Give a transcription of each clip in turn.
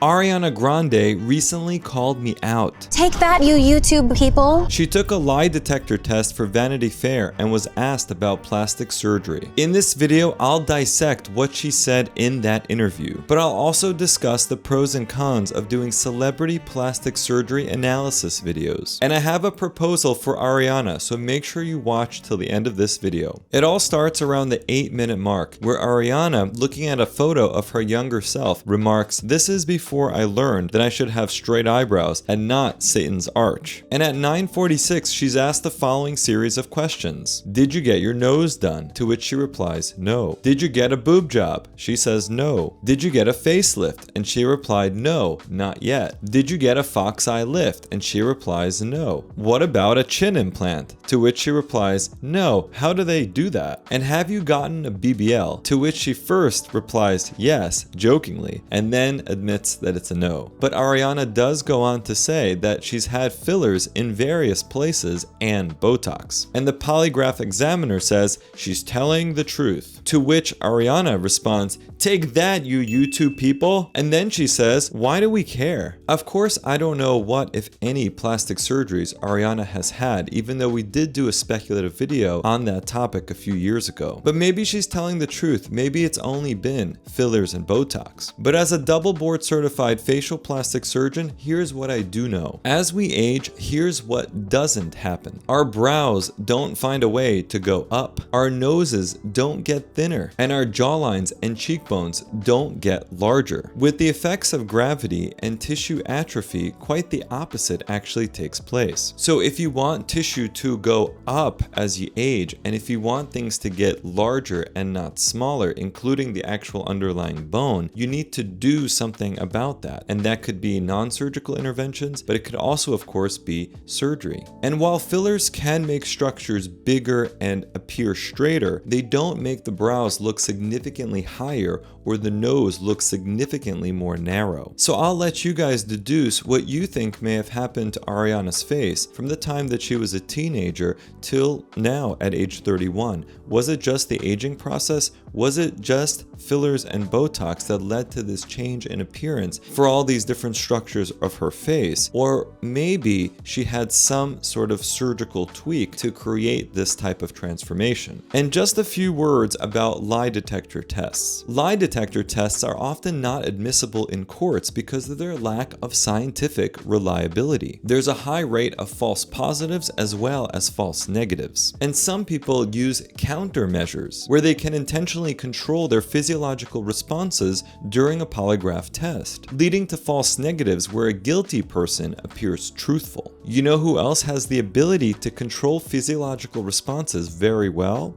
Ariana Grande recently called me out. Take that, you YouTube people! She took a lie detector test for Vanity Fair and was asked about plastic surgery. In this video, I'll dissect what she said in that interview, but I'll also discuss the pros and cons of doing celebrity plastic surgery analysis videos. And I have a proposal for Ariana, so make sure you watch till the end of this video. It all starts around the 8-minute mark, where Ariana, looking at a photo of her younger self, remarks, "This is before I learned that I should have straight eyebrows and not Satan's arch." And at 9:46, she's asked the following series of questions. Did you get your nose done? To which she replies, no. Did you get a boob job? She says no. Did you get a facelift? And she replied, no, not yet. Did you get a fox eye lift? And she replies, no. What about a chin implant? To which she replies, no. How do they do that? And have you gotten a BBL? To which she first replies, yes, jokingly, and then admits that it's a no. But Ariana does go on to say that she's had fillers in various places and Botox. And the polygraph examiner says she's telling the truth. To which Ariana responds, "Take that, you YouTube people." And then she says, "Why do we care?" Of course, I don't know what, if any, plastic surgeries Ariana has had, even though we did do a speculative video on that topic a few years ago. But maybe she's telling the truth. Maybe it's only been fillers and Botox. But as a double board certified facial plastic surgeon, here's what I do know. As we age, here's what doesn't happen. Our brows don't find a way to go up. Our noses don't get thinner. And our jawlines and cheekbones don't get larger. With the effects of gravity and tissue atrophy, quite the opposite actually takes place. So if you want tissue to go up as you age, and if you want things to get larger and not smaller, including the actual underlying bone, you need to do something about that. And that could be non-surgical interventions, but it could also, of course, be surgery. And while fillers can make structures bigger and appear straighter, they don't make the brows look significantly higher or the nose look significantly more narrow. So I'll let you guys deduce what you think may have happened to Ariana's face from the time that she was a teenager till now at age 31. Was it just the aging process? Was it just fillers and Botox that led to this change in appearance for all these different structures of her face? Or maybe she had some sort of surgical tweak to create this type of transformation. And just a few words about lie detector tests. Lie detector tests are often not admissible in courts because of their lack of scientific reliability. There's a high rate of false positives as well as false negatives. And some people use countermeasures where they can intentionally control their physiological responses during a polygraph test, leading to false negatives where a guilty person appears truthful. You know who else has the ability to control physiological responses very well?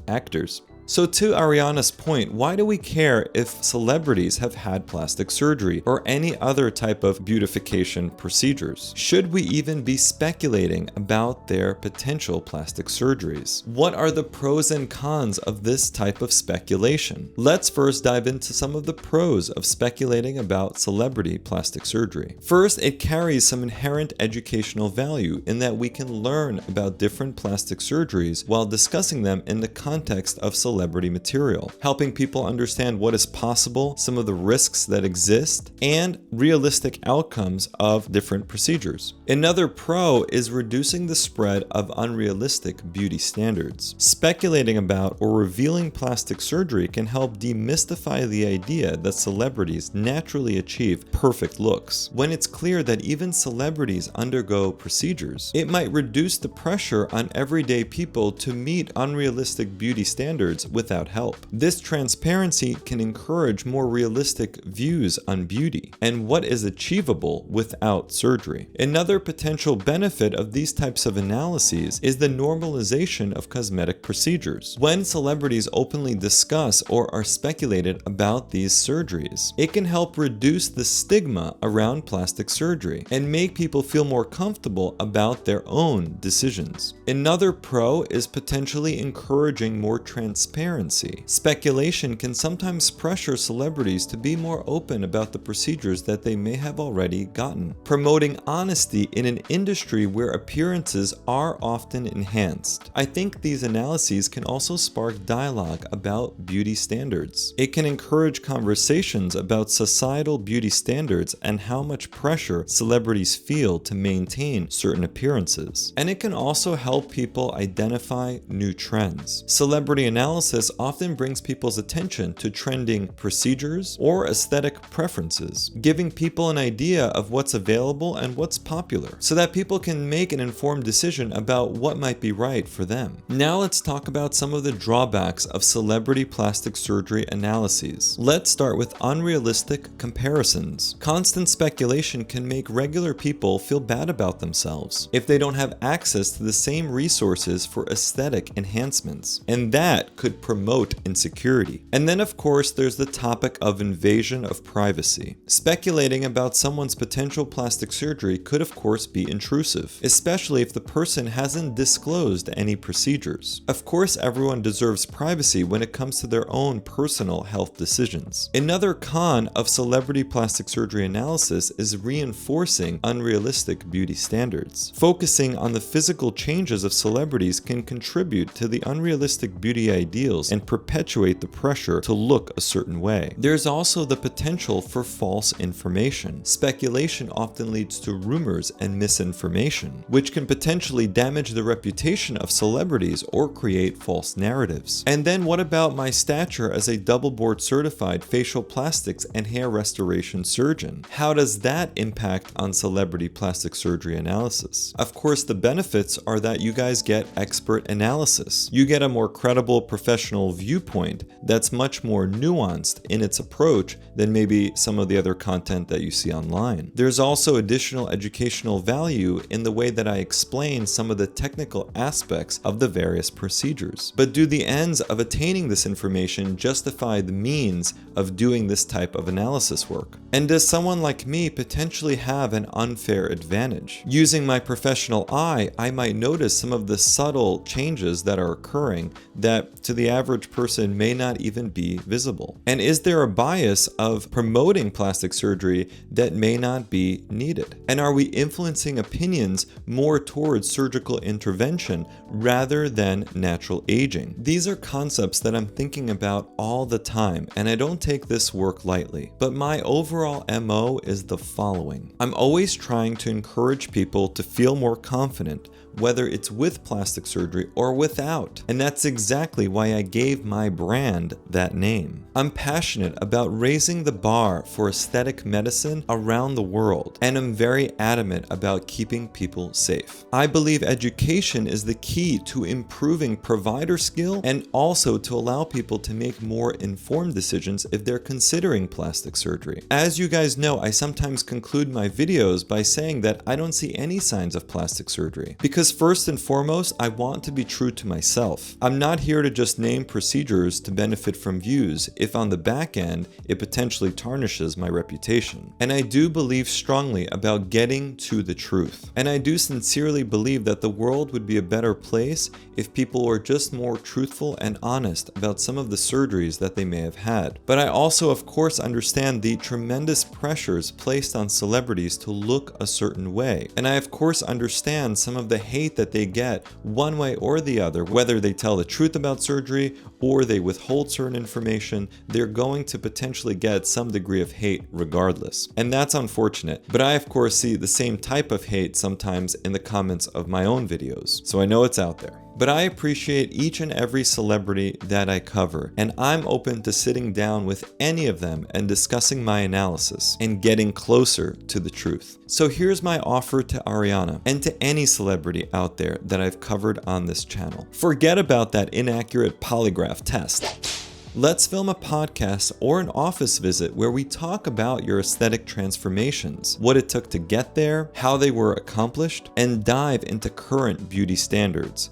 Actors. So to Ariana's point, why do we care if celebrities have had plastic surgery or any other type of beautification procedures? Should we even be speculating about their potential plastic surgeries? What are the pros and cons of this type of speculation? Let's first dive into some of the pros of speculating about celebrity plastic surgery. First, it carries some inherent educational value in that we can learn about different plastic surgeries while discussing them in the context of celebrity material, helping people understand what is possible, some of the risks that exist, and realistic outcomes of different procedures. Another pro is reducing the spread of unrealistic beauty standards. Speculating about or revealing plastic surgery can help demystify the idea that celebrities naturally achieve perfect looks. When it's clear that even celebrities undergo procedures, it might reduce the pressure on everyday people to meet unrealistic beauty standards without help. This transparency can encourage more realistic views on beauty and what is achievable without surgery. Another potential benefit of these types of analyses is the normalization of cosmetic procedures. When celebrities openly discuss or are speculated about these surgeries, it can help reduce the stigma around plastic surgery and make people feel more comfortable about their own decisions. Another pro is potentially encouraging more transparency transparency. Speculation can sometimes pressure celebrities to be more open about the procedures that they may have already gotten, promoting honesty in an industry where appearances are often enhanced. I think these analyses can also spark dialogue about beauty standards. It can encourage conversations about societal beauty standards and how much pressure celebrities feel to maintain certain appearances. And it can also help people identify new trends. Celebrity analysis often brings people's attention to trending procedures or aesthetic preferences, giving people an idea of what's available and what's popular, so that people can make an informed decision about what might be right for them. Now let's talk about some of the drawbacks of celebrity plastic surgery analyses. Let's start with unrealistic comparisons. Constant speculation can make regular people feel bad about themselves if they don't have access to the same resources for aesthetic enhancements, and that could promote insecurity. And then of course there's the topic of invasion of privacy. Speculating about someone's potential plastic surgery could of course be intrusive, especially if the person hasn't disclosed any procedures. Of course everyone deserves privacy when it comes to their own personal health decisions. Another con of celebrity plastic surgery analysis is reinforcing unrealistic beauty standards. Focusing on the physical changes of celebrities can contribute to the unrealistic beauty ideals and perpetuate the pressure to look a certain way. There's also the potential for false information. Speculation often leads to rumors and misinformation, which can potentially damage the reputation of celebrities or create false narratives. And then what about my stature as a double board certified facial plastics and hair restoration surgeon? How does that impact on celebrity plastic surgery analysis? Of course, the benefits are that you guys get expert analysis. You get a more credible professional viewpoint that's much more nuanced in its approach than maybe some of the other content that you see online. There's also additional educational value in the way that I explain some of the technical aspects of the various procedures. But do the ends of attaining this information justify the means of doing this type of analysis work? And does someone like me potentially have an unfair advantage? Using my professional eye, I might notice some of the subtle changes that are occurring that to the average person may not even be visible. And is there a bias of promoting plastic surgery that may not be needed? And are we influencing opinions more towards surgical intervention rather than natural aging? These are concepts that I'm thinking about all the time, and I don't take this work lightly. But my overall MO is the following. I'm always trying to encourage people to feel more confident, whether it's with plastic surgery or without. And that's exactly why I gave my brand that name. I'm passionate about raising the bar for aesthetic medicine around the world, and I'm very adamant about keeping people safe. I believe education is the key to improving provider skill and also to allow people to make more informed decisions if they're considering plastic surgery. As you guys know, I sometimes conclude my videos by saying that I don't see any signs of plastic surgery, because first and foremost, I want to be true to myself. I'm not here to just name procedures to benefit from views if on the back end it potentially tarnishes my reputation. And I do believe strongly about getting to the truth. And I do sincerely believe that the world would be a better place if people were just more truthful and honest about some of the surgeries that they may have had. But I also, of course, understand the tremendous pressures placed on celebrities to look a certain way. And I, of course, understand some of the hate that they get one way or the other, whether they tell the truth about surgery or they withhold certain information. They're going to potentially get some degree of hate regardless. And that's unfortunate. But I, of course, see the same type of hate sometimes in the comments of my own videos. So I know it's out there. But I appreciate each and every celebrity that I cover, and I'm open to sitting down with any of them and discussing my analysis and getting closer to the truth. So here's my offer to Ariana and to any celebrity out there that I've covered on this channel. Forget about that inaccurate polygraph test. Let's film a podcast or an office visit where we talk about your aesthetic transformations, what it took to get there, how they were accomplished, and dive into current beauty standards.